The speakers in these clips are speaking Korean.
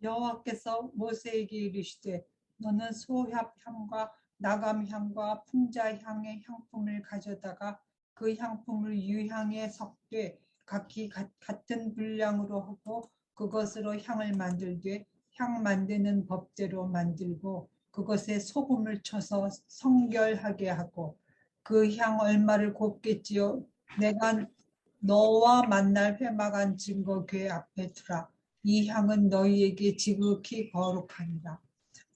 여호와께서 모세에게 이르시되 너는 소합향과 나감향과 풍자향의 향품을 가져다가 그 향품을 유향에 섞되 각기 같은 분량으로 하고 그것으로 향을 만들되 향 만드는 법대로 만들고 그것에 소금을 쳐서 성결하게 하고 그 향 얼마를 곱게 찌어 내가 너와 만날 회막한 증거 궤 앞에 두라. 이 향은 너희에게 지극히 거룩하니라.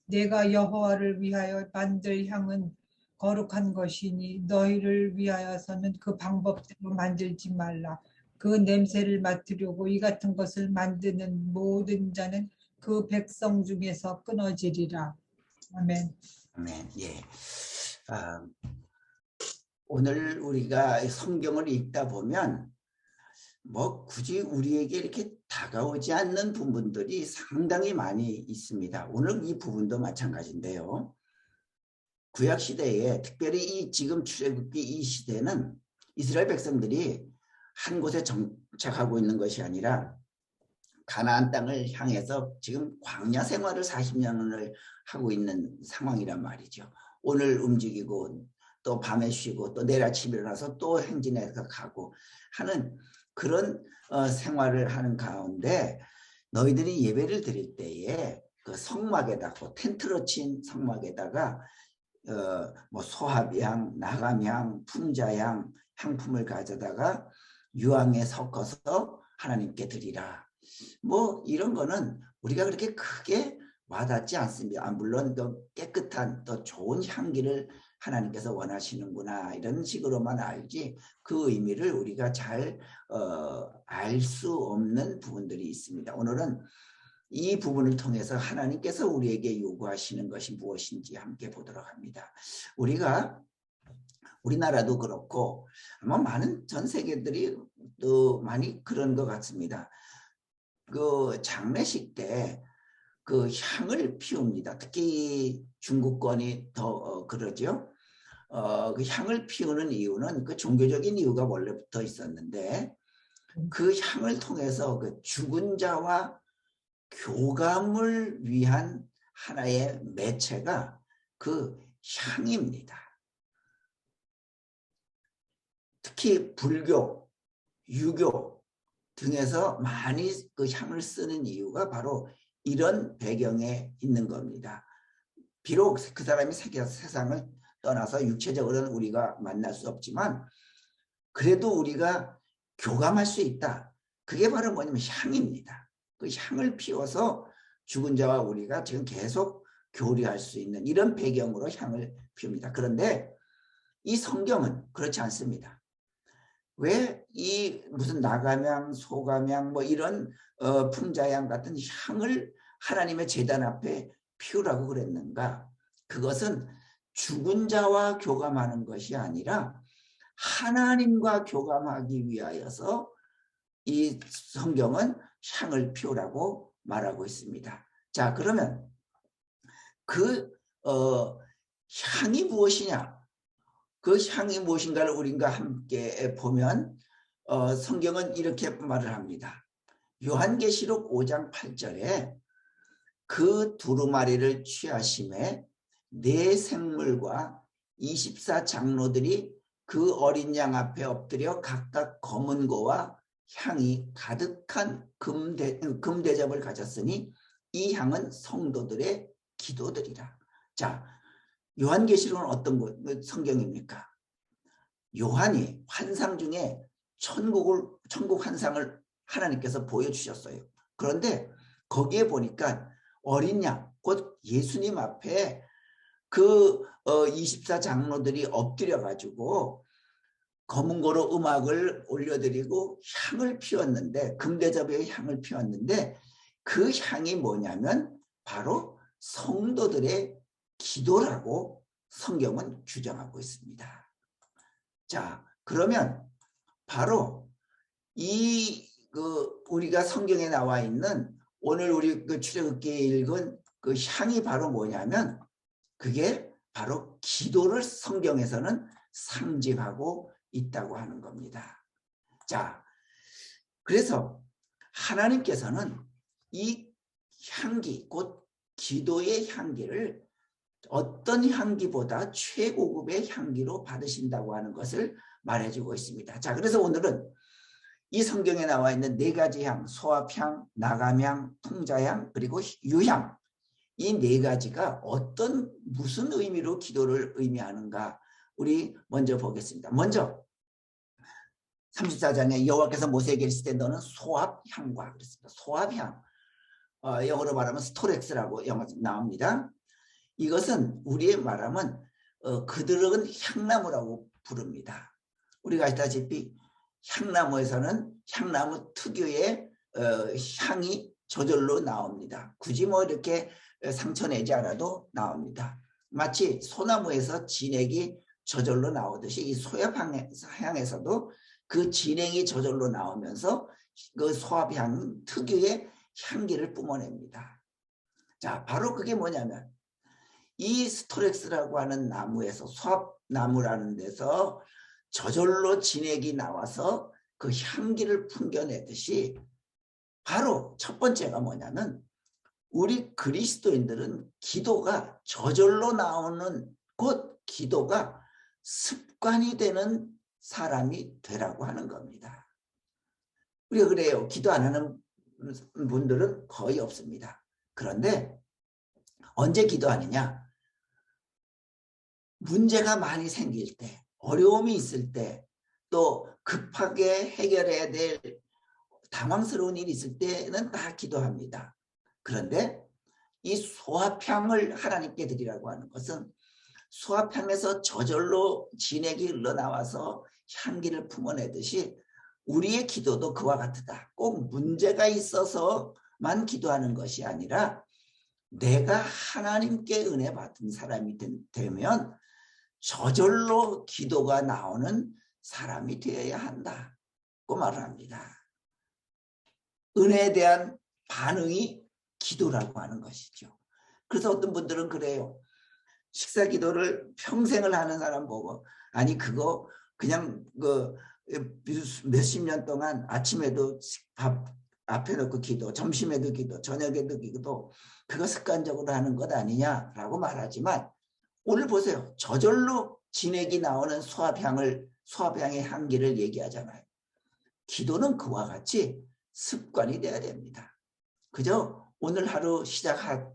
내가 여호와를 위하여 만들 향은 거룩한 것이니 너희를 위하여서는 그 방법대로 만들지 말라. 그 냄새를 맡으려고 이 같은 것을 만드는 모든 자는 그 백성 중에서 끊어지리라. 아멘. 아멘. 예. 오늘 우리가 성경을 읽다 보면 뭐 굳이 우리에게 이렇게 다가오지 않는 부분들이 상당히 많이 있습니다. 오늘 이 부분도 마찬가지인데요. 구약 시대에 특별히 이 지금 출애굽기 이 시대는 이스라엘 백성들이 한 곳에 정착하고 있는 것이 아니라 가나안 땅을 향해서 지금 광야 생활을 40년을 하고 있는 상황이란 말이죠. 오늘 움직이고 또 밤에 쉬고 또 내일 아침 일어나서 또 행진해서 가고 하는 그런 생활을 하는 가운데 너희들이 예배를 드릴 때에 그 성막에다 텐트로 친 성막에다가 뭐 소합향, 나감향, 풍자향 향품을 가져다가 유황에 섞어서 하나님께 드리라. 뭐 이런 거는 우리가 그렇게 크게 와닿지 않습니다. 물론 또 깨끗한 또 좋은 향기를 하나님께서 원하시는구나 이런 식으로만 알지 그 의미를 우리가 잘 알 수 없는 부분들이 있습니다. 오늘은 이 부분을 통해서 하나님께서 우리에게 요구하시는 것이 무엇인지 함께 보도록 합니다. 우리나라도 그렇고 아마 많은 전 세계들이 또 많이 그런 것 같습니다. 그 장례식 때 그 향을 피웁니다. 특히 중국권이 더 그러죠. 그 향을 피우는 이유는 그 종교적인 이유가 원래부터 있었는데 그 향을 통해서 그 죽은 자와 교감을 위한 하나의 매체가 그 향입니다. 특히 불교, 유교 등에서 많이 그 향을 쓰는 이유가 바로 이런 배경에 있는 겁니다. 비록 그 사람이 세상을 떠나서 육체적으로는 우리가 만날 수 없지만 그래도 우리가 교감할 수 있다. 그게 바로 뭐냐면 향입니다. 그 향을 피워서 죽은 자와 우리가 지금 계속 교류할 수 있는 이런 배경으로 향을 피웁니다. 그런데 이 성경은 그렇지 않습니다. 왜 이 무슨 나감향, 소감향 뭐 이런 풍자향 같은 향을 하나님의 제단 앞에 피우라고 그랬는가? 그것은 죽은 자와 교감하는 것이 아니라 하나님과 교감하기 위하여서 이 성경은 향을 피우라고 말하고 있습니다. 자, 그러면 그 향이 무엇이냐? 그 향이 무엇인가를 우리가 함께 보면 성경은 이렇게 말을 합니다. 요한계시록 5장 8절에 그 두루마리를 취하심에 네 생물과 24장로들이 그 어린 양 앞에 엎드려 각각 검은 고와 향이 가득한 금대접을 가졌으니 이 향은 성도들의 기도들이라. 자, 요한계시록은 어떤 성경입니까? 요한이 환상 중에 천국 환상을 하나님께서 보여주셨어요. 그런데 거기에 보니까 어린 양, 곧 예수님 앞에 그 24장로들이 엎드려 가지고 검은 고로 음악을 올려드리고 향을 피웠는데 금대접에 향을 피웠는데 그 향이 뭐냐면 바로 성도들의 기도라고 성경은 규정하고 있습니다. 자, 그러면 바로 우리가 성경에 나와 있는 오늘 우리 그 출애굽기에 읽은 그 향이 바로 뭐냐면 그게 바로 기도를 성경에서는 상징하고 있다고 하는 겁니다. 자, 그래서 하나님께서는 이 향기, 곧 기도의 향기를 어떤 향기보다 최고급의 향기로 받으신다고 하는 것을 말해주고 있습니다. 자, 그래서 오늘은 이 성경에 나와 있는 네 가지 향, 소합향, 나감향, 통자향, 그리고 유향, 이 네 가지가 무슨 의미로 기도를 의미하는가 우리 먼저 보겠습니다. 먼저 34장에 여호와께서 모세에게 이르시되 너는 소합향과 그랬습니다. 소합향, 영어로 말하면 스토렉스라고 영어 나옵니다. 이것은 우리의 말하면 그들은 향나무라고 부릅니다. 우리가 아시다시피 향나무에서는 향나무 특유의 향이 저절로 나옵니다. 굳이 뭐 이렇게 상처 내지 않아도 나옵니다. 마치 소나무에서 진액이 저절로 나오듯이 이 소합향에서도 그 진액이 저절로 나오면서 그 소합향 특유의 향기를 뿜어냅니다. 자, 바로 그게 뭐냐면 이 스토렉스라고 하는 나무에서, 소합나무라는 데서 저절로 진액이 나와서 그 향기를 풍겨내듯이 바로 첫 번째가 뭐냐면 우리 그리스도인들은 기도가 저절로 나오는, 곧 기도가 습관이 되는 사람이 되라고 하는 겁니다. 우리가 그래요. 기도 안 하는 분들은 거의 없습니다. 그런데 언제 기도하느냐? 문제가 많이 생길 때, 어려움이 있을 때, 또 급하게 해결해야 될 당황스러운 일이 있을 때는 다 기도합니다. 그런데 이 소합향을 하나님께 드리라고 하는 것은 소합향에서 저절로 진액이 흘러나와서 향기를 품어내듯이 우리의 기도도 그와 같다. 꼭 문제가 있어서만 기도하는 것이 아니라 내가 하나님께 은혜 받은 사람이 되면 저절로 기도가 나오는 사람이 되어야 한다고 말을 합니다. 은혜에 대한 반응이 기도라고 하는 것이죠. 그래서 어떤 분들은 그래요. 식사 기도를 평생을 하는 사람 보고 아니 그거 그냥 그 몇십 년 동안 아침에도 밥 앞에 놓고 기도, 점심에도 기도, 저녁에도 기도, 그거 습관적으로 하는 것 아니냐라고 말하지만 오늘 보세요. 저절로 진액이 나오는 소합향의 향기를 얘기하잖아요. 기도는 그와 같이 습관이 돼야 됩니다. 그저 오늘 하루 시작했으니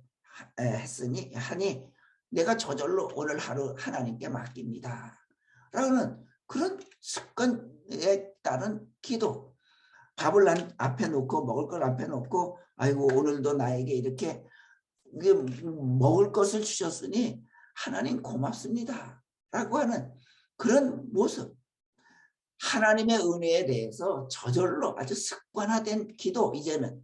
내가 저절로 오늘 하루 하나님께 맡깁니다. 라는 그런 습관에 따른 기도. 밥을 앞에 놓고 먹을 걸 앞에 놓고 아이고 오늘도 나에게 이렇게 먹을 것을 주셨으니 하나님 고맙습니다. 라고 하는 그런 모습. 하나님의 은혜에 대해서 저절로 아주 습관화된 기도, 이제는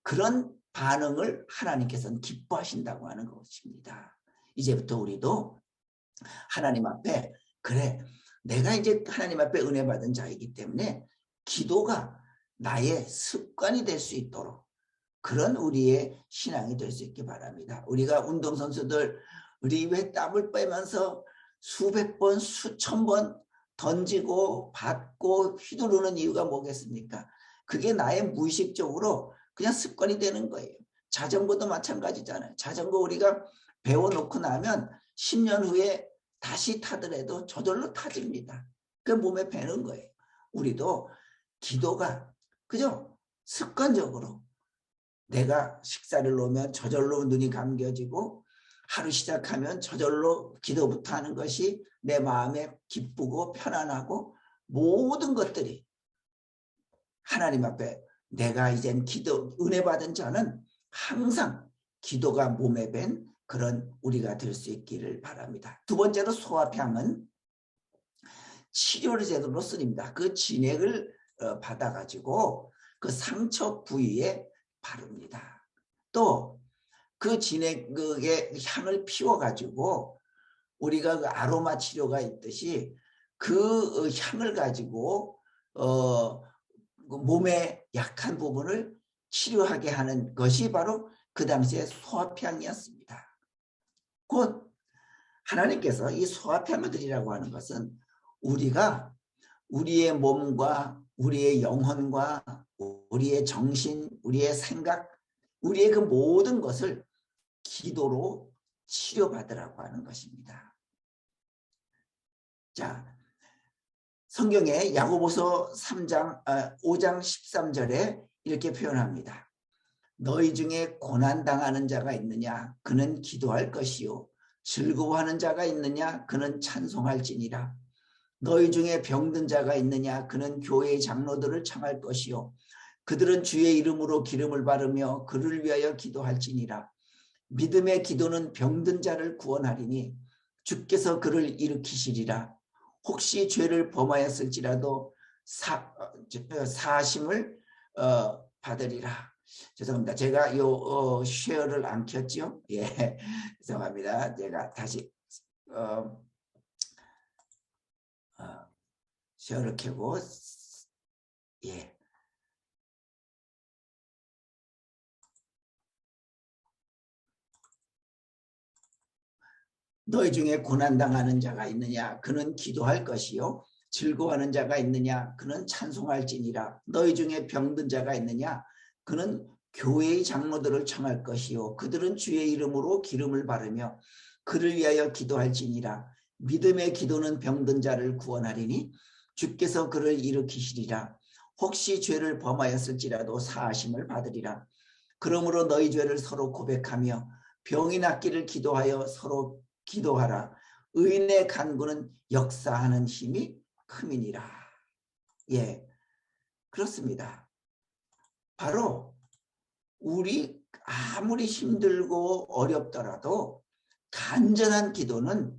그런 반응을 하나님께서는 기뻐하신다고 하는 것입니다. 이제부터 우리도 하나님 앞에 그래 내가 이제 하나님 앞에 은혜 받은 자이기 때문에 기도가 나의 습관이 될 수 있도록 그런 우리의 신앙이 될 수 있기 바랍니다. 우리가 운동선수들 우리 왜 땀을 빼면서 수백 번 수천 번 던지고 받고 휘두르는 이유가 뭐겠습니까? 그게 나의 무의식적으로 그냥 습관이 되는 거예요. 자전거도 마찬가지잖아요. 자전거 우리가 배워놓고 나면 10년 후에 다시 타더라도 저절로 타집니다. 그 몸에 배는 거예요. 우리도 기도가 그죠? 습관적으로 내가 식사를 놓으면 저절로 눈이 감겨지고 하루 시작하면 저절로 기도부터 하는 것이 내 마음에 기쁘고 편안하고 모든 것들이 하나님 앞에 내가 이젠 은혜 받은 자는 항상 기도가 몸에 밴 그런 우리가 될 수 있기를 바랍니다. 두 번째로 소합향은 치료를 제대로 씁니다. 그 진액을 받아가지고 그 상처 부위에 바릅니다. 또 그 진액의 향을 피워가지고 우리가 그 아로마 치료가 있듯이 그 향을 가지고 몸의 약한 부분을 치료하게 하는 것이 바로 그 당시에 소합향이었습니다. 곧 하나님께서 이 소합향을 드리라고 하는 것은 우리가 우리의 몸과 우리의 영혼과 우리의 정신, 우리의 생각, 우리의 그 모든 것을 기도로 치료받으라고 하는 것입니다. 자, 성경에 야고보서 5장 13절에 이렇게 표현합니다. 너희 중에 고난당하는 자가 있느냐? 그는 기도할 것이요. 즐거워하는 자가 있느냐? 그는 찬송할지니라. 너희 중에 병든 자가 있느냐? 그는 교회의 장로들을 청할 것이요. 그들은 주의 이름으로 기름을 바르며 그를 위하여 기도할지니라. 믿음의 기도는 병든 자를 구원하리니 주께서 그를 일으키시리라. 혹시 죄를 범하였을지라도 사하심을 받으리라. 죄송합니다. 제가 요 쉐어를 안 켰죠? 예, 죄송합니다. 제가 다시 쉐어를 켜고 예. 너희 중에 고난당하는 자가 있느냐? 그는 기도할 것이요. 즐거워하는 자가 있느냐? 그는 찬송할지니라. 너희 중에 병든 자가 있느냐? 그는 교회의 장로들을 청할 것이요. 그들은 주의 이름으로 기름을 바르며 그를 위하여 기도할지니라. 믿음의 기도는 병든 자를 구원하리니 주께서 그를 일으키시리라. 혹시 죄를 범하였을지라도 사하심을 받으리라. 그러므로 너희 죄를 서로 고백하며 병이 낫기를 기도하여 서로 기도하라. 의인의 간구는 역사하는 힘이 큼이니라. 예, 그렇습니다. 바로 우리 아무리 힘들고 어렵더라도 간절한 기도는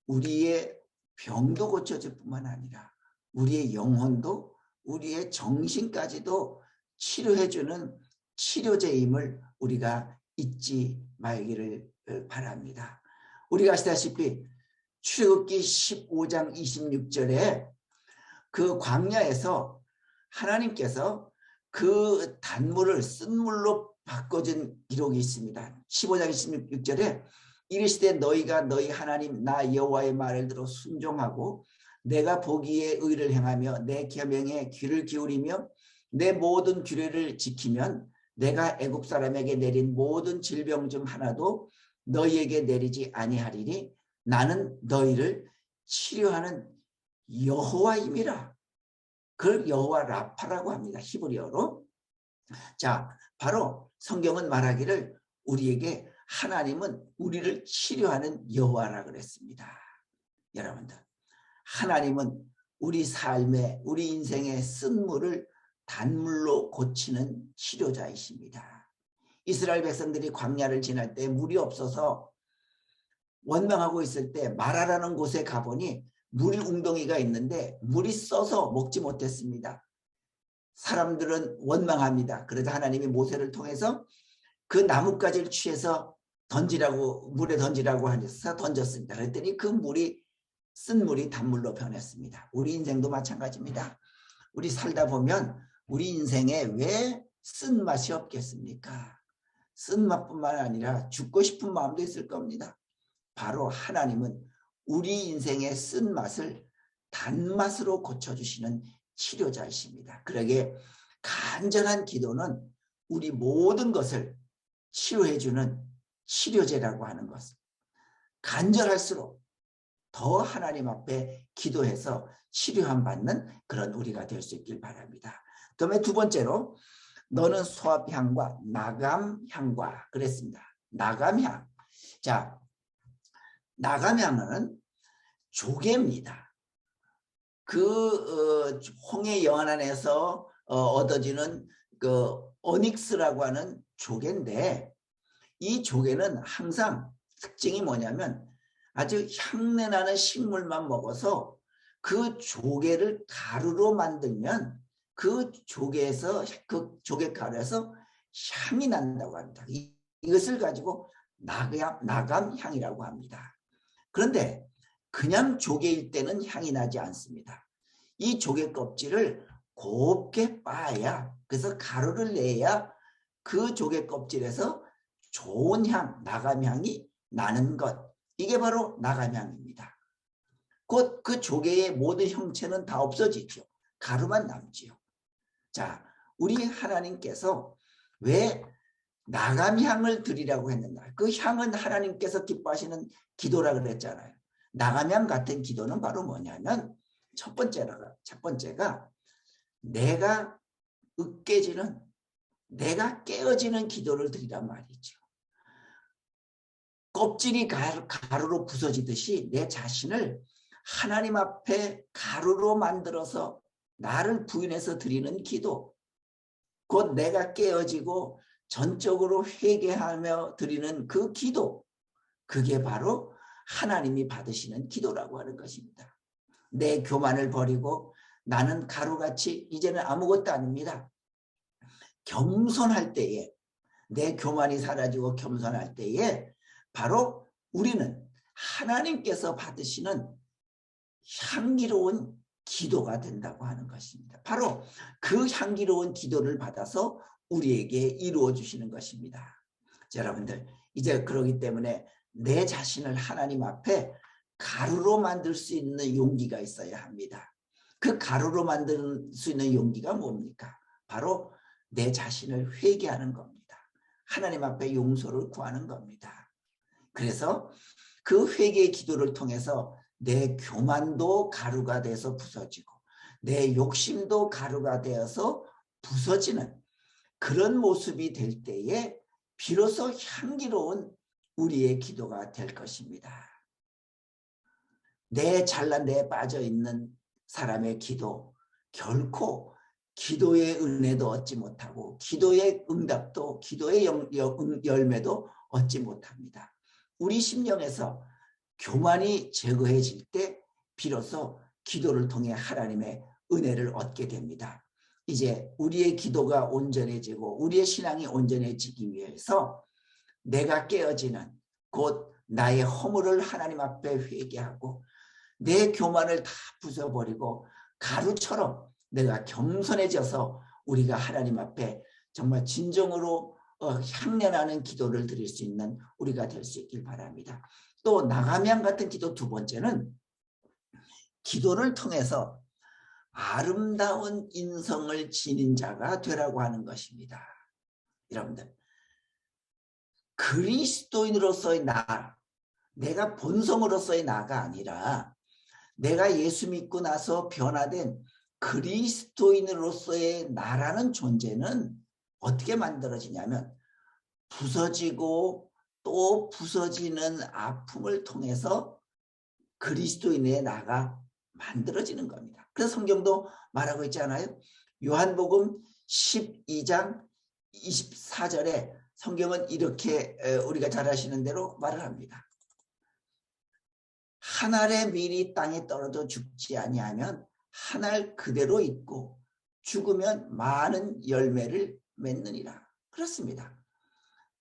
우리의 병도 고쳐줄 뿐만 아니라 우리의 영혼도 우리의 정신까지도 치료해주는 치료제임을 우리가 잊지 말기를 바랍니다. 우리가 아시다시피 출애굽기 15장 26절에 그 광야에서 하나님께서 그 단물을 쓴물로 바꿔준 기록이 있습니다. 15장 26절에 이르시되 너희가 너희 하나님 나 여호와의 말을 들어 순종하고 내가 보기에 의를 행하며 내 계명에 귀를 기울이며 내 모든 규례를 지키면 내가 애굽 사람에게 내린 모든 질병 중 하나도 너희에게 내리지 아니하리니 나는 너희를 치료하는 여호와임이라. 그걸 여호와 라파라고 합니다. 히브리어로. 자, 바로 성경은 말하기를 우리에게 하나님은 우리를 치료하는 여호와라 그랬습니다. 여러분들, 하나님은 우리 삶에 우리 인생의 쓴물을 단물로 고치는 치료자이십니다. 이스라엘 백성들이 광야를 지날 때 물이 없어서 원망하고 있을 때 마라라는 곳에 가보니 물 웅덩이가 있는데 물이 써서 먹지 못했습니다. 사람들은 원망합니다. 그래서 하나님이 모세를 통해서 그 나뭇가지를 취해서 던지라고 물에 던지라고 하셔서 던졌습니다. 그랬더니 그 물이 쓴 물이 단물로 변했습니다. 우리 인생도 마찬가지입니다. 우리 살다 보면 우리 인생에 왜 쓴맛이 없겠습니까? 쓴맛뿐만 아니라 죽고 싶은 마음도 있을 겁니다. 바로 하나님은 우리 인생의 쓴맛을 단맛으로 고쳐주시는 치료자이십니다. 그러기에 간절한 기도는 우리 모든 것을 치료해주는 치료제라고 하는 것을 간절할수록 더 하나님 앞에 기도해서 치료함 받는 그런 우리가 될 수 있길 바랍니다. 그다음에 두 번째로 너는 소합향과 나감향과 그랬습니다. 나감향. 자, 나감향은 조개입니다. 그 홍해 연안에서 얻어지는 그 어닉스라고 하는 조개인데 이 조개는 항상 특징이 뭐냐면 아주 향내나는 식물만 먹어서 그 조개를 가루로 만들면 그 조개에서 그 조개가루에서 향이 난다고 합니다. 이것을 가지고 나감향이라고 합니다. 그런데 그냥 조개일 때는 향이 나지 않습니다. 이 조개 껍질을 곱게 빻아야 그래서 가루를 내야 그 조개 껍질에서 좋은 향, 나감향이 나는 것. 이게 바로 나감향입니다. 곧 그 조개의 모든 형체는 다 없어지죠. 가루만 남지요. 자, 우리 하나님께서 왜 나감향을 드리라고 했는데 그 향은 하나님께서 기뻐하시는 기도라 그랬잖아요. 나감향 같은 기도는 바로 뭐냐면 첫 번째가 내가 으깨지는, 내가 깨어지는 기도를 드리란 말이죠. 껍질이 가루로 부서지듯이 내 자신을 하나님 앞에 가루로 만들어서 나를 부인해서 드리는 기도, 곧 내가 깨어지고 전적으로 회개하며 드리는 그 기도, 그게 바로 하나님이 받으시는 기도라고 하는 것입니다. 내 교만을 버리고 나는 가루같이 이제는 아무것도 아닙니다. 겸손할 때에, 내 교만이 사라지고 겸손할 때에 바로 우리는 하나님께서 받으시는 향기로운 기도가 된다고 하는 것입니다. 바로 그 향기로운 기도를 받아서 우리에게 이루어 주시는 것입니다. 자, 여러분들, 이제 그러기 때문에 내 자신을 하나님 앞에 가루로 만들 수 있는 용기가 있어야 합니다. 그 가루로 만들 수 있는 용기가 뭡니까? 바로 내 자신을 회개하는 겁니다. 하나님 앞에 용서를 구하는 겁니다. 그래서 그 회개의 기도를 통해서 내 교만도 가루가 돼서 부서지고 내 욕심도 가루가 되어서 부서지는 그런 모습이 될 때에 비로소 향기로운 우리의 기도가 될 것입니다. 내 잘난 데에 빠져 있는 사람의 기도, 결코 기도의 은혜도 얻지 못하고 기도의 응답도, 기도의 열매도 얻지 못합니다. 우리 심령에서 교만이 제거해질 때 비로소 기도를 통해 하나님의 은혜를 얻게 됩니다. 이제 우리의 기도가 온전해지고 우리의 신앙이 온전해지기 위해서 내가 깨어지는, 곧 나의 허물을 하나님 앞에 회개하고 내 교만을 다 부숴버리고 가루처럼 내가 겸손해져서 우리가 하나님 앞에 정말 진정으로 향연하는 기도를 드릴 수 있는 우리가 될 수 있길 바랍니다. 또 나감향 같은 기도 두 번째는 기도를 통해서 아름다운 인성을 지닌 자가 되라고 하는 것입니다. 여러분들, 그리스도인으로서의 나, 내가 본성으로서의 나가 아니라 내가 예수 믿고 나서 변화된 그리스도인으로서의 나라는 존재는 어떻게 만들어지냐면 부서지고 또 부서지는 아픔을 통해서 그리스도인의 나가 만들어지는 겁니다. 그래서 성경도 말하고 있지 않아요? 요한복음 12장 24절에 성경은 이렇게 우리가 잘 아시는 대로 말을 합니다. 한 알의 밀이 땅에 떨어져 죽지 아니하면 한 알 그대로 있고 죽으면 많은 열매를 맺느니라. 그렇습니다.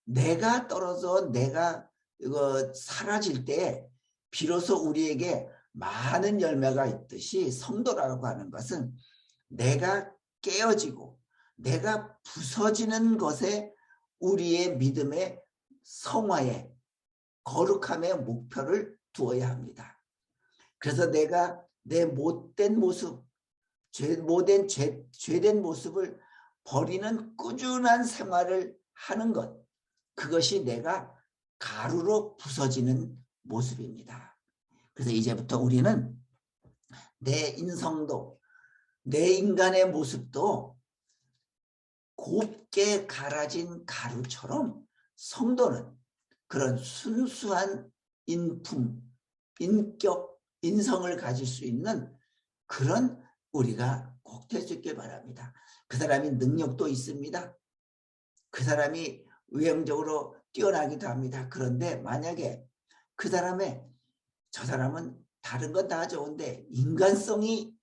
내가 떨어져 내가 사라질 때 비로소 우리에게 많은 열매가 있듯이 성도라고 하는 것은 내가 깨어지고 내가 부서지는 것에 우리의 믿음의 성화에 거룩함의 목표를 두어야 합니다. 그래서 내가 내 못된 모습, 죄된 모습을 버리는 꾸준한 생활을 하는 것, 그것이 내가 가루로 부서지는 모습입니다. 그래서 이제부터 우리는 내 인성도, 내 인간의 모습도 곱게 갈아진 가루처럼 성도는 그런 순수한 인품, 인격, 인성을 가질 수 있는 그런 우리가 꼭 될 수 있길 바랍니다. 그 사람이 능력도 있습니다. 그 사람이 외형적으로 뛰어나기도 합니다. 그런데 만약에 그 저 사람은 다른 건 다 좋은데 인간성이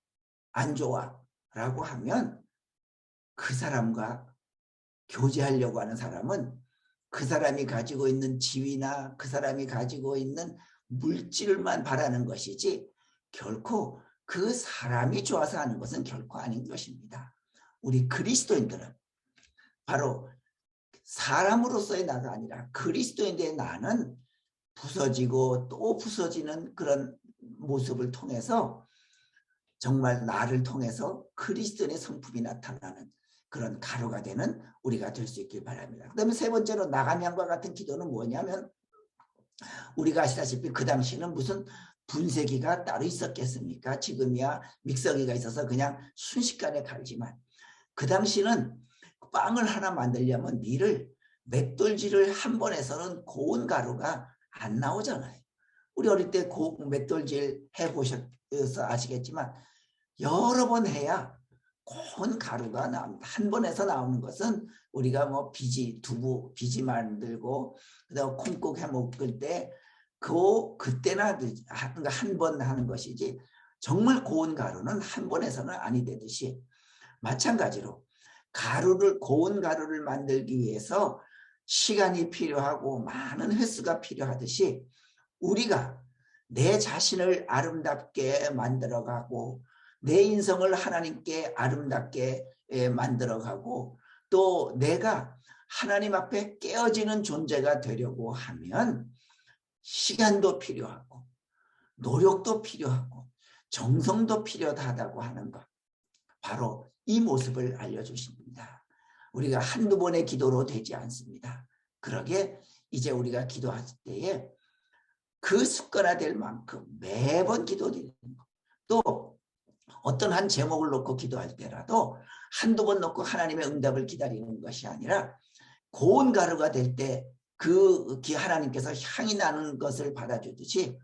안 좋아 라고 하면 그 사람과 교제하려고 하는 사람은 그 사람이 가지고 있는 지위나 그 사람이 가지고 있는 물질만 바라는 것이지 결코 그 사람이 좋아서 하는 것은 결코 아닌 것입니다. 우리 그리스도인들은 바로 사람으로서의 나가 아니라 그리스도인의 나는 부서지고 또 부서지는 그런 모습을 통해서 정말 나를 통해서 그리스도인의 성품이 나타나는 그런 가루가 되는 우리가 될 수 있길 바랍니다. 그다음에 세 번째로 나감향과 같은 기도는 뭐냐면, 우리가 아시다시피 그 당시는 무슨 분쇄기가 따로 있었겠습니까? 지금이야 믹서기가 있어서 그냥 순식간에 갈지만, 그 당시는 빵을 하나 만들려면 밀을 맷돌질을 한 번 해서는 고운 가루가 안 나오잖아요. 우리 어릴 때 맷돌질 해보셔서 아시겠지만 여러 번 해야 고운 가루가 나옵니다. 한 번 해서 나오는 것은 우리가 뭐 두부 비지 만들고 그다음 콩국 해 먹을 때 그때나 그러니까 한 번 하는 것이지, 정말 고운 가루는 한 번 해서는 아니 되듯이, 마찬가지로 고운 가루를 만들기 위해서 시간이 필요하고 많은 횟수가 필요하듯이, 우리가 내 자신을 아름답게 만들어가고 내 인성을 하나님께 아름답게 만들어가고 또 내가 하나님 앞에 깨어지는 존재가 되려고 하면 시간도 필요하고 노력도 필요하고 정성도 필요하다고 하는 것, 바로 이 모습을 알려주십니다. 우리가 한두 번의 기도로 되지 않습니다. 그러게 이제 우리가 기도할 때에 그 습관화될 만큼 매번 기도드리는 것, 또 어떤 한 제목을 놓고 기도할 때라도 한두 번 놓고 하나님의 응답을 기다리는 것이 아니라, 고운 가루가 될 때 그 하나님께서 향이 나는 것을 받아주듯이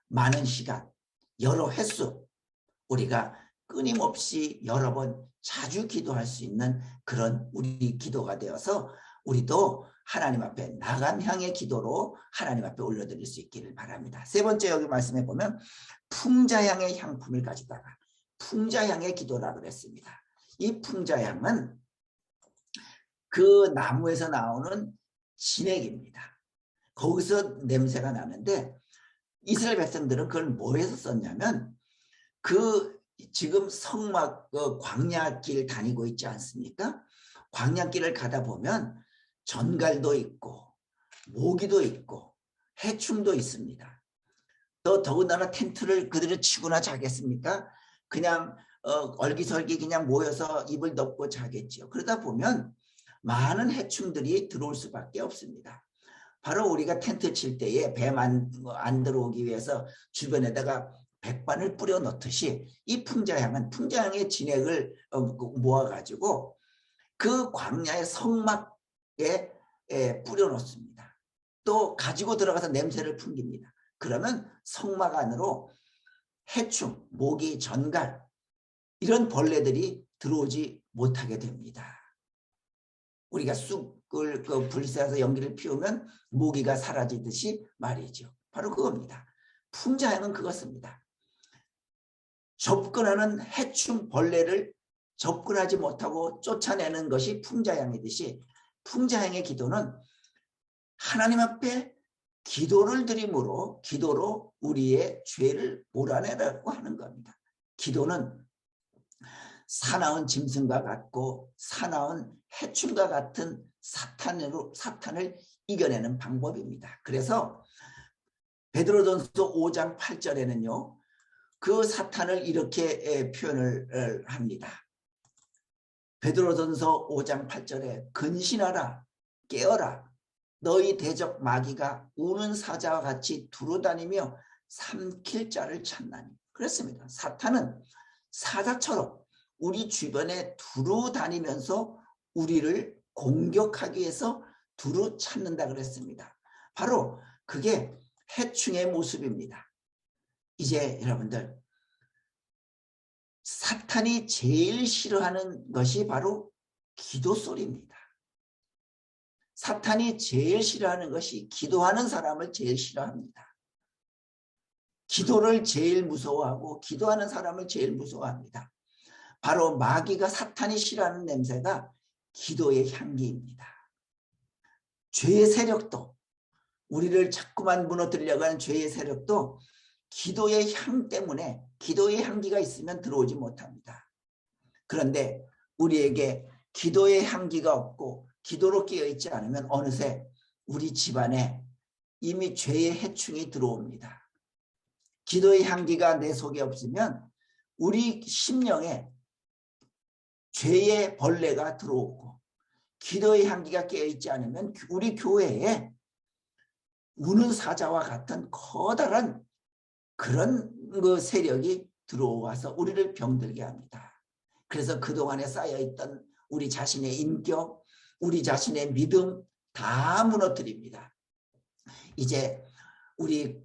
많은 시간, 여러 횟수 우리가 끊임없이 여러 번 자주 기도할 수 있는 그런 우리 기도가 되어서 우리도 하나님 앞에 나감향의 기도로 하나님 앞에 올려드릴 수 있기를 바랍니다. 세 번째 여기 말씀해 보면 풍자향의 향품을 가지다가 풍자향의 기도라고 그랬습니다. 이 풍자향은 그 나무에서 나오는 진액입니다. 거기서 냄새가 나는데, 이스라엘 백성들은 그걸 뭐해서 썼냐면, 지금 성막 광야길 다니고 있지 않습니까? 광야길을 가다 보면 전갈도 있고 모기도 있고 해충도 있습니다. 또 더군다나 텐트를 그대로 치고나 자겠습니까? 그냥 얼기설기 그냥 모여서 이불 덮고 자겠지요. 그러다 보면 많은 해충들이 들어올 수밖에 없습니다. 바로 우리가 텐트 칠 때에 뱀 안 들어오기 위해서 주변에다가 백반을 뿌려 놓듯이, 이 풍자향은 풍자향의 진액을 모아가지고 그 광야의 성막에 뿌려 놓습니다. 또 가지고 들어가서 냄새를 풍깁니다. 그러면 성막 안으로 해충, 모기, 전갈 이런 벌레들이 들어오지 못하게 됩니다. 우리가 쑥을 불새서 연기를 피우면 모기가 사라지듯이 말이죠. 바로 그겁니다. 풍자향은 그것입니다. 접근하는 해충 벌레를 접근하지 못하고 쫓아내는 것이 풍자향이듯이, 풍자향의 기도는 하나님 앞에 기도를 드림으로, 기도로 우리의 죄를 몰아내라고 하는 겁니다. 기도는 사나운 짐승과 같고 사나운 해충과 같은 사탄을 이겨내는 방법입니다. 그래서 베드로전서 5장 8절에는요 그 사탄을 이렇게 표현을 합니다. 베드로전서 5장 8절에 근신하라, 깨어라, 너희 대적 마귀가 우는 사자와 같이 두루다니며 삼킬 자를 찾나니. 그렇습니다. 사탄은 사자처럼 우리 주변에 두루다니면서 우리를 공격하기 위해서 두루 찾는다 그랬습니다. 바로 그게 해충의 모습입니다. 이제 여러분들, 사탄이 제일 싫어하는 것이 바로 기도 소리입니다. 사탄이 제일 싫어하는 것이 기도하는 사람을 제일 싫어합니다. 기도를 제일 무서워하고 기도하는 사람을 제일 무서워합니다. 바로 마귀가, 사탄이 싫어하는 냄새가 기도의 향기입니다. 죄의 세력도, 우리를 자꾸만 무너뜨리려고 하는 죄의 세력도 기도의 향 때문에, 기도의 향기가 있으면 들어오지 못합니다. 그런데 우리에게 기도의 향기가 없고 기도로 깨어있지 않으면 어느새 우리 집안에 이미 죄의 해충이 들어옵니다. 기도의 향기가 내 속에 없으면 우리 심령에 죄의 벌레가 들어오고 기도의 향기가 깨어있지 않으면 우리 교회에 우는 사자와 같은 커다란 그런 그 세력이 들어와서 우리를 병들게 합니다. 그래서 그동안에 쌓여있던 우리 자신의 인격, 우리 자신의 믿음 다 무너뜨립니다. 이제 우리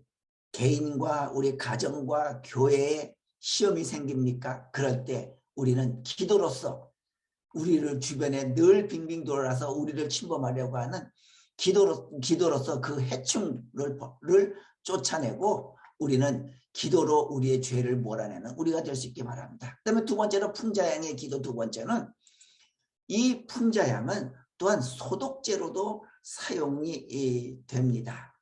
개인과 우리 가정과 교회에 시험이 생깁니까? 그럴 때 우리는 기도로서 우리를 주변에 늘 빙빙 돌아서 우리를 침범하려고 하는 기도로서 그 해충을 쫓아내고 우리는 기도로 우리의 죄를 몰아내는 우리가 될 수 있게 바랍니다. 그다음에 두 번째로 풍자향의 기도 두 번째는 이 풍자향은 또한 소독제로도 사용이 됩니다.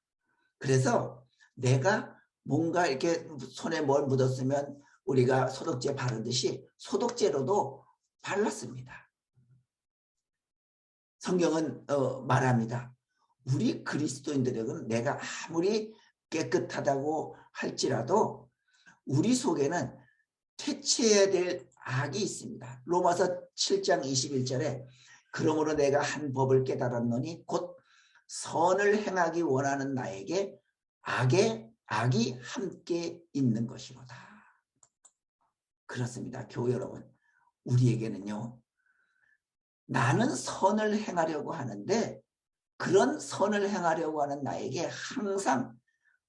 그래서 내가 뭔가 이렇게 손에 뭘 묻었으면 우리가 소독제 바르듯이 소독제로도 발랐습니다. 성경은 말합니다. 우리 그리스도인들에게는 내가 아무리 깨끗하다고 할지라도 우리 속에는 퇴치해야 될 악이 있습니다. 로마서 7장 21절에 그러므로 내가 한 법을 깨달았노니 곧 선을 행하기 원하는 나에게 악이 함께 있는 것이로다. 그렇습니다. 교회 여러분, 우리에게는요, 나는 선을 행하려고 하는데 그런 선을 행하려고 하는 나에게 항상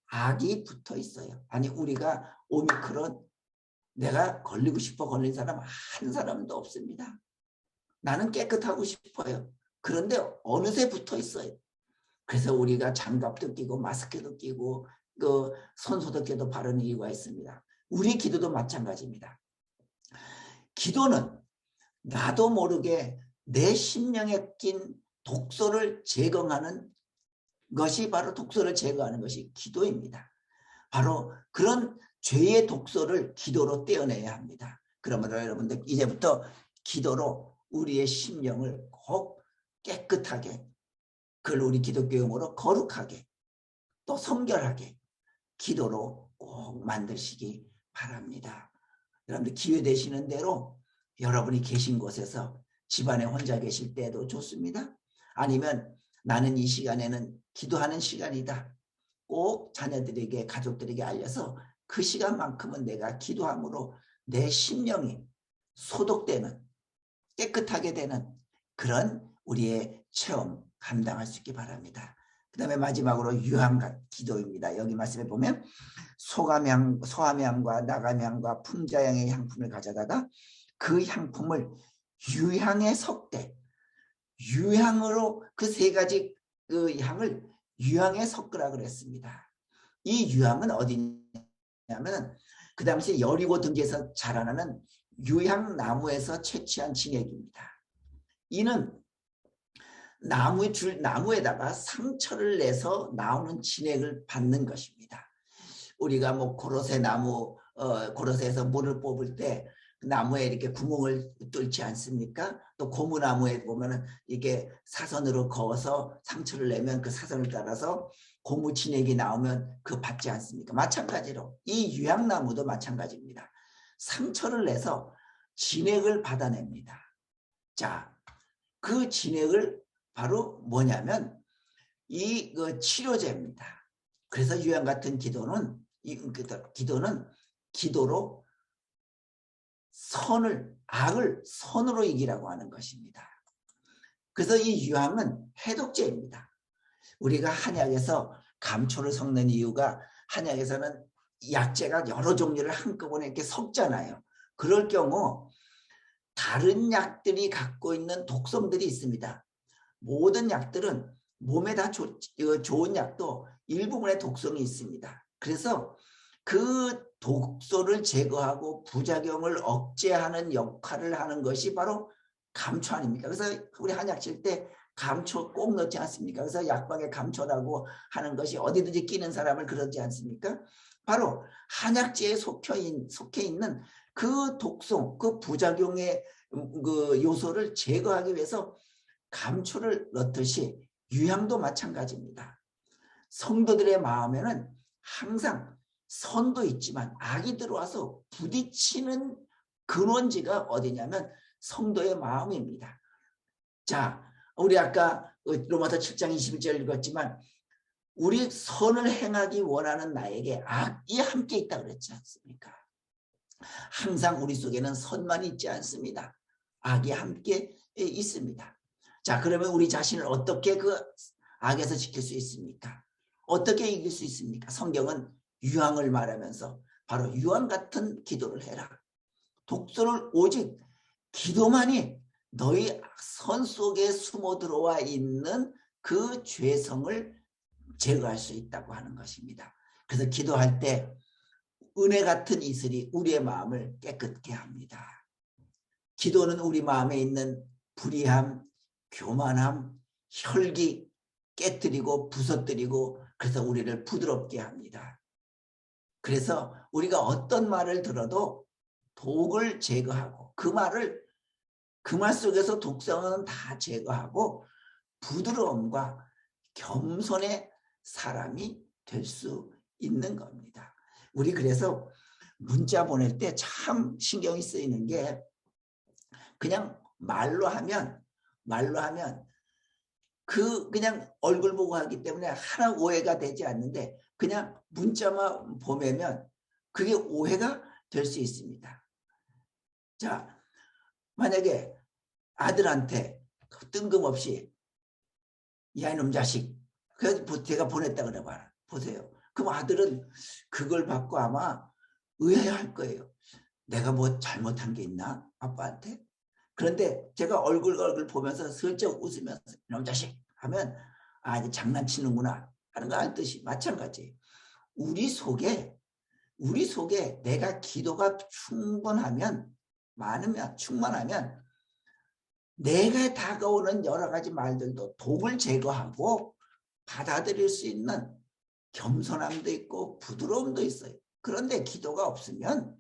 악이 붙어 있어요. 아니, 우리가 오미크론 내가 걸리고 싶어 걸린 사람 한 사람도 없습니다. 나는 깨끗하고 싶어요. 그런데 어느새 붙어 있어요. 그래서 우리가 장갑도 끼고 마스크도 끼고 그 손소독제도 바르는 이유가 있습니다. 우리 기도도 마찬가지입니다. 기도는 나도 모르게 내 심령에 낀 독소를 제거하는 것이 바로 독소를 제거하는 것이 기도입니다. 바로 그런 죄의 독소를 기도로 떼어내야 합니다. 그러므로 여러분들 이제부터 기도로 우리의 심령을 꼭 깨끗하게, 그걸 우리 기독교 용어로 거룩하게 또 성결하게 기도로 꼭 만드시기 바랍니다. 여러분들 기회 되시는 대로 여러분이 계신 곳에서 집안에 혼자 계실 때도 좋습니다. 아니면 나는 이 시간에는 기도하는 시간이다. 꼭 자녀들에게 가족들에게 알려서 그 시간만큼은 내가 기도함으로 내 심령이 소독되는 깨끗하게 되는 그런 우리의 체험 감당할 수 있기 바랍니다. 그 다음에 마지막으로 유향 기도입니다. 여기 말씀에 보면 소함향과 나감향과 풍자향의 향품을 가져다가 그 향품을 유향에 섞되, 유향으로 그 세 가지 그 향을 유향에 섞으라 그랬습니다. 이 유향은 어디냐면 그 당시 여리고 등지에서 자라나는 유향나무에서 채취한 진액입니다. 이는 나무에다가 상처를 내서 나오는 진액을 받는 것입니다. 우리가 뭐 고로쇠에서 물을 뽑을 때 나무에 이렇게 구멍을 뚫지 않습니까? 또 고무나무에 보면은 이게 사선으로 그어서 상처를 내면 그 사선을 따라서 고무 진액이 나오면 그 받지 않습니까? 마찬가지로 이 유향나무도 마찬가지입니다. 상처를 내서 진액을 받아냅니다. 자, 그 진액을 바로 뭐냐면 그 치료제입니다. 그래서 유향 같은 기도는 기도로 악을 선으로 이기라고 하는 것입니다. 그래서 이 유향은 해독제입니다. 우리가 한약에서 감초를 섞는 이유가 한약에서는 약재가 여러 종류를 한꺼번에 이렇게 섞잖아요. 그럴 경우 다른 약들이 갖고 있는 독성들이 있습니다. 모든 약들은 몸에 다 좋은 약도 일부분의 독성이 있습니다. 그래서 그 독소를 제거하고 부작용을 억제하는 역할을 하는 것이 바로 감초 아닙니까? 그래서 우리 한약 칠 때 감초 꼭 넣지 않습니까? 그래서 약방에 감초라고 하는 것이 어디든지 끼는 사람을 그러지 않습니까? 바로 한약재에 속해 있는 그 독성, 그 부작용의 그 요소를 제거하기 위해서 감초를 넣듯이 유향도 마찬가지입니다. 성도들의 마음에는 항상 선도 있지만 악이 들어와서 부딪히는 근원지가 어디냐면 성도의 마음입니다. 자, 우리 아까 로마서 7장 21절 읽었지만 우리 선을 행하기 원하는 나에게 악이 함께 있다 그랬지 않습니까? 항상 우리 속에는 선만 있지 않습니다. 악이 함께 있습니다. 자, 그러면 우리 자신을 어떻게 그 악에서 지킬 수 있습니까? 어떻게 이길 수 있습니까? 성경은 유황을 말하면서 바로 유황 같은 기도를 해라. 독소를 오직 기도만이 너희 선 속에 숨어 들어와 있는 그 죄성을 제거할 수 있다고 하는 것입니다. 그래서 기도할 때 은혜 같은 이슬이 우리의 마음을 깨끗게 합니다. 기도는 우리 마음에 있는 불의함, 교만함, 혈기 깨뜨리고 부서뜨리고 그래서 우리를 부드럽게 합니다. 그래서 우리가 어떤 말을 들어도 독을 제거하고 그 말 속에서 독성은 다 제거하고 부드러움과 겸손의 사람이 될 수 있는 겁니다. 우리 그래서 문자 보낼 때 참 신경이 쓰이는 게 그냥 말로 하면 그냥 얼굴 보고 하기 때문에 하나 오해가 되지 않는데 그냥 문자만 보내면 그게 오해가 될 수 있습니다. 자, 만약에 아들한테 뜬금없이 야 이놈 자식 그래서 제가 보냈다 그래 봐라. 보세요. 그럼 아들은 그걸 받고 아마 의아해할 거예요. 내가 뭐 잘못한 게 있나 아빠한테? 그런데 제가 얼굴 보면서 슬쩍 웃으면서 이놈 자식 하면 아 이제 장난치는구나 하는 거 알 듯이 마찬가지. 우리 속에 내가 기도가 충만하면 내가 다가오는 여러 가지 말들도 독을 제거하고 받아들일 수 있는 겸손함도 있고 부드러움도 있어요. 그런데 기도가 없으면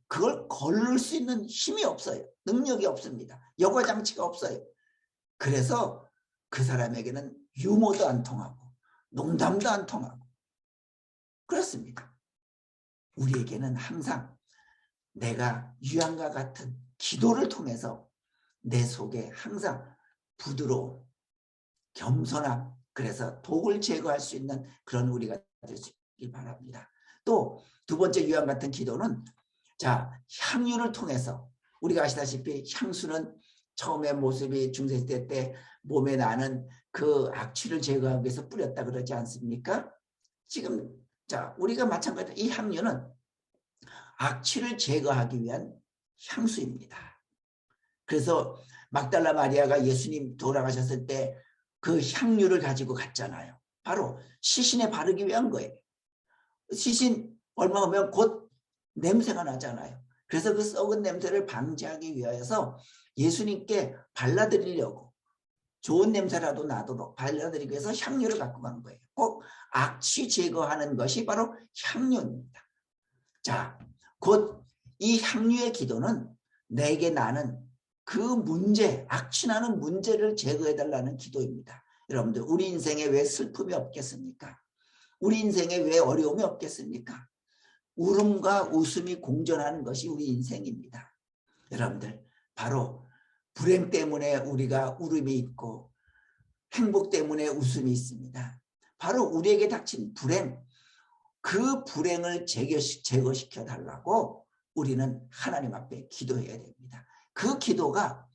그걸 거를 수 있는 힘이 없어요. 능력이 없습니다. 여과장치가 없어요. 그래서 그 사람에게는 유머도 안 통하고 농담도 안 통하고 그렇습니다. 우리에게는 항상 내가 유황과 같은 기도를 통해서 내 속에 항상 부드러움, 겸손함, 그래서 독을 제거할 수 있는 그런 우리가 될 수 있길 바랍니다. 또 두 번째 유황 같은 기도는 자 향유를 통해서 우리가 아시다시피 향수는 처음에 모습이 중세시대 때 몸에 나는 그 악취를 제거하기 위해서 뿌렸다 그러지 않습니까? 지금 자 우리가 마찬가지로 이 향유는 악취를 제거하기 위한 향수입니다. 그래서 막달라 마리아가 예수님 돌아가셨을 때 그 향유를 가지고 갔잖아요. 바로 시신에 바르기 위한 거예요. 시신 얼마 후면 곧 냄새가 나잖아요. 그래서 그 썩은 냄새를 방지하기 위해서 예수님께 발라드리려고 좋은 냄새라도 나도록 발라드리기 위해서 향유를 갖고 간 거예요. 꼭 악취 제거하는 것이 바로 향유입니다. 자, 곧 이 향유의 기도는 내게 나는 그 문제, 악취나는 문제를 제거해달라는 기도입니다. 여러분들 우리 인생에 왜 슬픔이 없겠습니까? 우리 인생에 왜 어려움이 없겠습니까? 울음과 웃음이 공존하는 것이 우리 인생입니다. 여러분들 바로 불행 때문에 우리가 울음이 있고 행복 때문에 웃음이 있습니다. 바로 우리에게 닥친 불행, 그 불행을 제거시켜 달라고 우리는 하나님 앞에 기도해야 됩니다. 그 기도가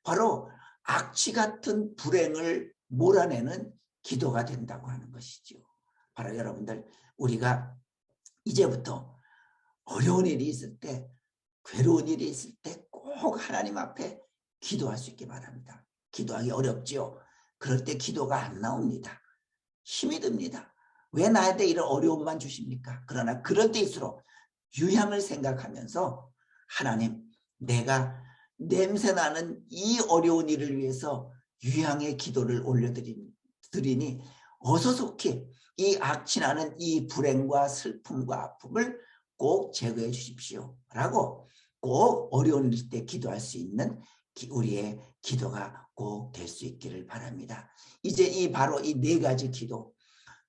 바로 악취 같은 불행을 몰아내는 기도가 된다고 하는 것이죠. 바로 여러분들 우리가 이제부터 어려운 일이 있을 때 괴로운 일이 있을 때 꼭 하나님 앞에 기도할 수 있게 바랍니다. 기도하기 어렵지요. 그럴 때 기도가 안 나옵니다. 힘이 듭니다. 왜 나한테 이런 어려움만 주십니까? 그러나 그럴 때일수록 유향을 생각하면서 하나님 내가 냄새나는 이 어려운 일을 위해서 유향의 기도를 올려드리니 어서 속히 이 악취나는 이 불행과 슬픔과 아픔을 꼭 제거해 주십시오 라고 꼭 어려운 일 때 기도할 수 있는 우리의 기도가 꼭 될 수 있기를 바랍니다. 이제 바로 이 네 가지 기도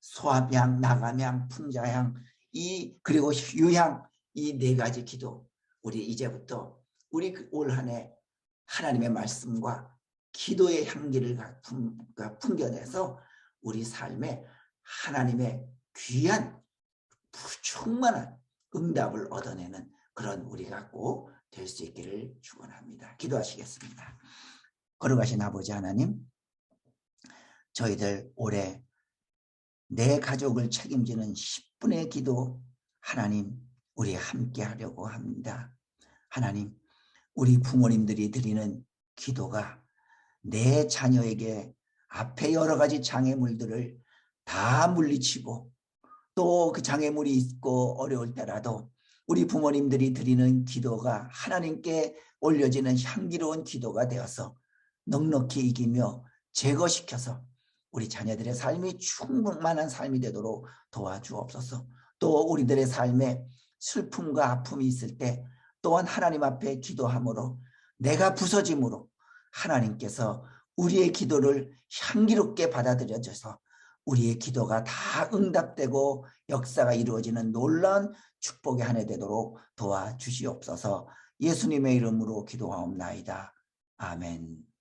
소합향, 나감향, 풍자향 그리고 유향 이 네 가지 기도 우리 이제부터 우리 올 한 해 하나님의 말씀과 기도의 향기를 풍겨내서 우리 삶에 하나님의 귀한 충만한 응답을 얻어내는 그런 우리가 꼭 될 수 있기를 축원합니다. 기도하시겠습니다. 거룩하신 아버지 하나님, 저희들 올해 내 가족을 책임지는 10분의 기도 하나님 우리 함께 하려고 합니다. 하나님, 우리 부모님들이 드리는 기도가 내 자녀에게 앞에 여러 가지 장애물들을 다 물리치고 또 그 장애물이 있고 어려울 때라도 우리 부모님들이 드리는 기도가 하나님께 올려지는 향기로운 기도가 되어서 넉넉히 이기며 제거시켜서 우리 자녀들의 삶이 충만한 삶이 되도록 도와주옵소서. 또 우리들의 삶에 슬픔과 아픔이 있을 때 또한 하나님 앞에 기도함으로 내가 부서짐으로 하나님께서 우리의 기도를 향기롭게 받아들여져서 우리의 기도가 다 응답되고 역사가 이루어지는 놀라운 축복의 한 해 되도록 도와주시옵소서. 예수님의 이름으로 기도하옵나이다. 아멘.